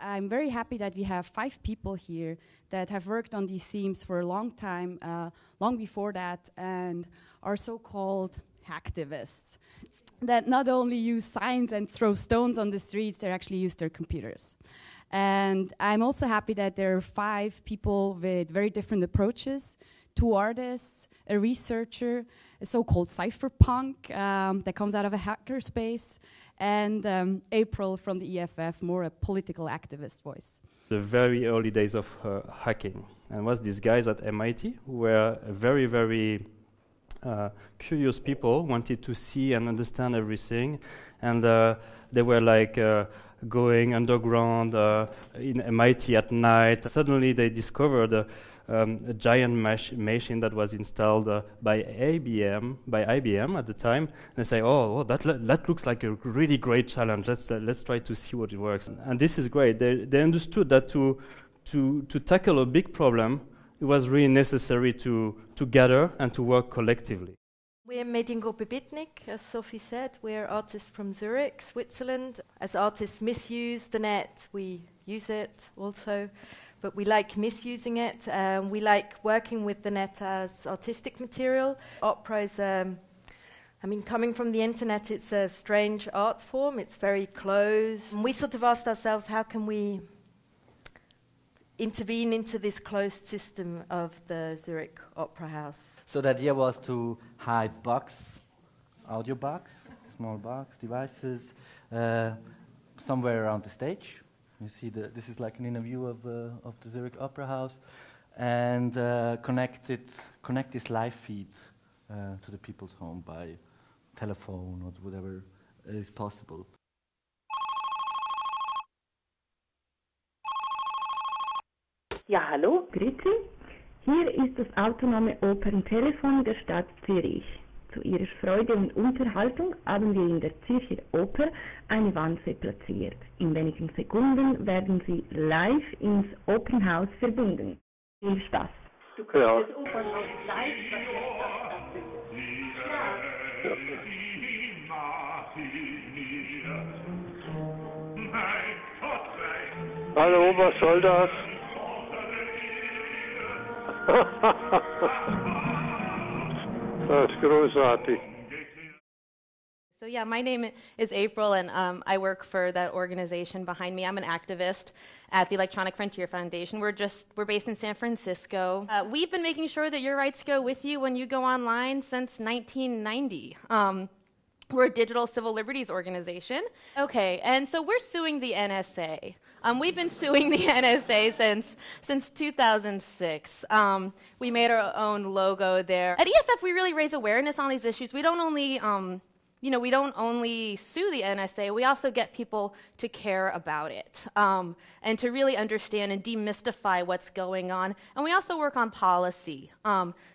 I'm very happy that we have 5 people here that have worked on these themes for a long time, long before that, and are so-called hacktivists that not only use signs and throw stones on the streets, they actually use their computers. And I'm also happy that there are 5 people with very different approaches, 2 artists, a researcher, a so-called cypherpunk that comes out of a hackerspace, and April from the EFF, more a political activist voice. The very early days of hacking, and was these guys at MIT who were very, very curious people, wanted to see and understand everything, and they were like going underground in MIT at night. Suddenly they discovered a giant machine that was installed by IBM at the time. And they say, oh, that looks like a really great challenge. Let's try to see what it works. And this is great. They understood that to tackle a big problem, it was really necessary to gather and to work collectively. We're Mediengruppe Bitnik, as Sophie said. We're artists from Zurich, Switzerland. As artists misuse the net, we use it also, but we like misusing it. We like working with the net as artistic material. Opera is, coming from the internet, it's a strange art form. It's very closed. And we sort of asked ourselves, how can we intervene into this closed system of the Zurich Opera House? So the idea was to hide bugs, audio bugs, small bugs, devices, somewhere around the stage. You see, this is like an inner view of the Zurich Opera House, and connect this live feed to the people's home by telephone or whatever is possible. Ja, hallo? Grüezi. Hier ist das autonome Operntelefon der Stadt Zürich. Zu Ihrer Freude und Unterhaltung haben wir in der Zürcher Oper eine Wanze platziert. In wenigen Sekunden werden Sie live ins Opernhaus verbunden. Viel Spaß! Du kannst das Opernhaus live Hallo, was soll das? Das ist großartig. So yeah, my name is April, and I work for that organization behind me. I'm an activist at the Electronic Frontier Foundation. We're based in San Francisco. We've been making sure that your rights go with you when you go online since 1990. We're a digital civil liberties organization. Okay, and so we're suing the NSA. We've been suing the NSA since 2006. We made our own logo there. At EFF, we really raise awareness on these issues. We don't only we don't only sue the NSA, we also get people to care about it and to really understand and demystify what's going on. And we also work on policy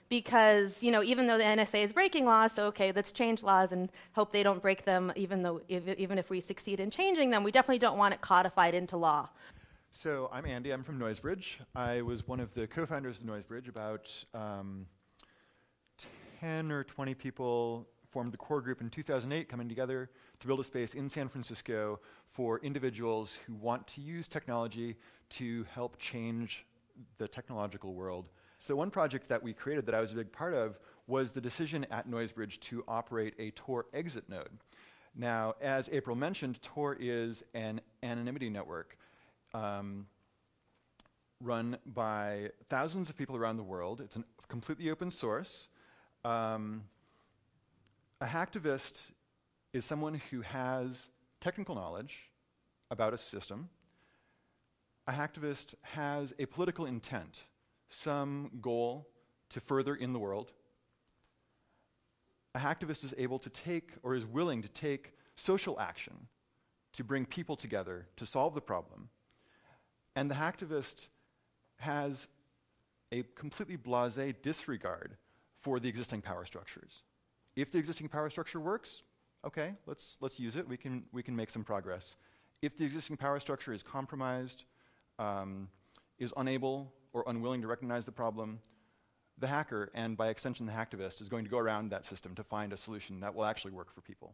because, even though the NSA is breaking laws, so okay, let's change laws and hope they don't break them, even if we succeed in changing them, we definitely don't want it codified into law. So I'm Andy, I'm from Noisebridge. I was one of the co-founders of Noisebridge. About 10 or 20 people formed the core group in 2008, coming together to build a space in San Francisco for individuals who want to use technology to help change the technological world. So one project that we created that I was a big part of was the decision at Noisebridge to operate a Tor exit node. Now, as April mentioned, Tor is an anonymity network run by thousands of people around the world. It's completely open source. A hacktivist is someone who has technical knowledge about a system. A hacktivist has a political intent, some goal to further in the world. A hacktivist is able to take, or is willing to take, social action to bring people together to solve the problem. And the hacktivist has a completely blasé disregard for the existing power structures. If the existing power structure works, okay, let's use it. We can make some progress. If the existing power structure is compromised, is unable or unwilling to recognize the problem, the hacker, and by extension the hacktivist, is going to go around that system to find a solution that will actually work for people.